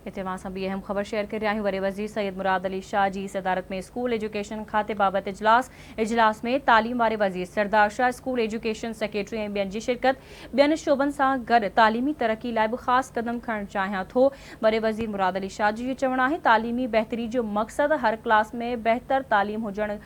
इतने ॿी अहम ख़बर शेयर कर रहा हूँ। वरे वज़ीर सैयद मुराद अली शाह की सदारत में स्कूल एजुकेशन खाते बाबत इजलास में तालीम वाले वज़ीर सरदार शाह, स्कूल एजुकेशन सेक्रेटरी ऐं ॿियनि जी शिरकत। ॿियनि शोबनि सां गॾु तालीमी तरक्की लाइ बि ख़ासि कदम खणणु चाहियां थो। वरे वज़ीर मुराद अली शाह जो चवणु आहे तालीमी बहितरी जो मक़सदु हर क्लास में बेहतर तालीम हुजणु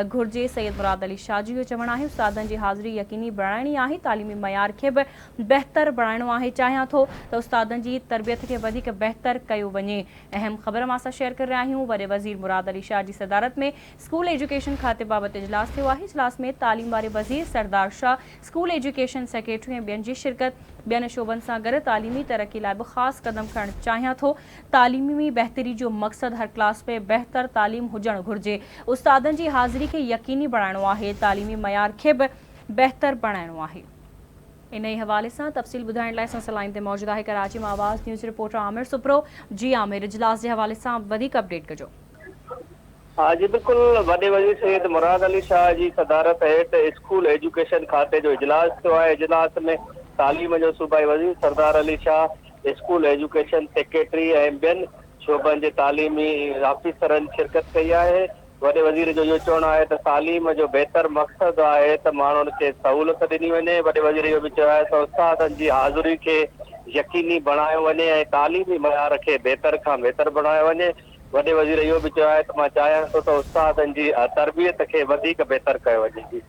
घुरिजे। सैयद मुराद अली शाह जो चवणु आहे उस्तादनि जी हाज़िरी यकीनी बणाइणी आहे, तालीमी मयार खे बि बहितर बणाइणो आहे। चाहियां थो त उस्तादनि जी तरबियत खे वधीक बहितर कयो वञे। अहम ख़बर मां शेयर कर रहा हूँ। वरे वज़ीर मुराद अली शाह की सदारत में स्कूल एजुकेशन खाते बाबत इजलास थियो आहे। इजलास में तालीम वाले वज़ीर सरदार शाह, स्कूल एजुकेशन सेक्रेटरी ऐं ॿियनि जी शिरकत। ॿियनि शोबनि सां गॾु तालीमी तरक्की लाइ बि ख़ासि कदम खणणु चाहियां थो। तालीमी बहितरी जो मक़सदु हर क्लास में बेहतर तालीम हुजणु घुरिजे। उस्तादनि जी हाज़िरी खे यकीनी बणाइणो आहे, तालीमी मयार खे बि बहितर बणाइणो आहे। इन ही हवाले से तफ़सील ॿुधाइण लाइ असां लाइन ते मौजूद है कराची में आवाज़ न्यूज़ रिपोर्टर आमिर सुप्रो। जी आमिर, इजलास के हवाले से वधीक अपडेट कजो। हाँ जी बिल्कुल, वॾे वज़ीर सैयद मुराद अली शाह की सदारत हेठ स्कूल एजुकेशन खाते जो इजलास थियो आहे। इजलास में तालीम जो सूबाई वज़ीर Sardar Ali Shah, school education secretary ऐं ॿियनि शोबनि जे तालीमी ऑफिसरनि शिरकत कई आहे। वॾे वज़ीर जो इहो चवणु आहे त तालीम जो बहितर मक़सदु आहे त माण्हुनि खे सहूलियत ॾिनी वञे। वॾे वज़ीर इहो बि चयो आहे त उस्तादनि जी हाज़िरी खे यकीनी बणायो वञे ऐं तालीमी मयार खे बहितर खां बहितर बणायो वञे। वॾे वज़ीर इहो बि चयो आहे त मां चाहियां थो त उस्तादनि जी तरबियत खे वधीक बहितर कयो वञे।